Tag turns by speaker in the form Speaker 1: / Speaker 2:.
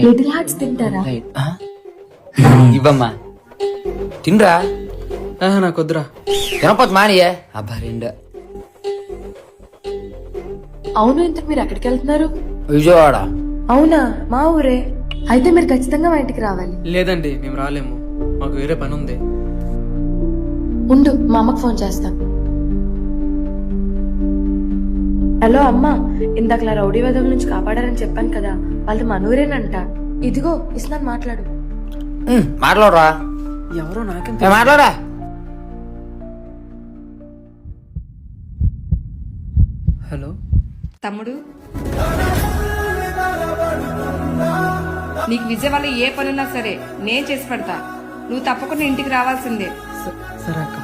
Speaker 1: Little hearts తింటారా?
Speaker 2: ఇవ్వమ్మా తినరా.
Speaker 3: నాకు వద్దురా.
Speaker 2: తినపోతు మానియే. అబ్బా రెండు.
Speaker 1: అవును, ఇంతకు మీరు ఎక్కడికి వెళ్తున్నారు?
Speaker 2: విజయవాడ.
Speaker 1: అవునా, మా ఊరే. అయితే మీరు ఖచ్చితంగా మా ఇంటికి రావాలి.
Speaker 3: లేదండి, మేము రాలేము, మాకు వేరే పని ఉంది.
Speaker 1: ఉండు, మా అమ్మకు ఫోన్ చేస్తా. హలో అమ్మా, ఇందాకలా రౌడీ వెదవుల నుంచి కాపాడారని చెప్పాను కదా, వాళ్ళు మనూరేనంట. ఇదిగో ఇస్తున్నాను, మాట్లాడు.
Speaker 2: మాట్లాడరా.
Speaker 3: ఎవరో నాకేం
Speaker 2: మాట్లాడరా.
Speaker 3: హలో
Speaker 4: తమ్ముడు, నీకు విజయవాడలో ఏ పనున్నా సరే నేను చేసి పెడతా. నువ్వు తప్పకుండా ఇంటికి రావాల్సిందే.
Speaker 3: సరే అక్క.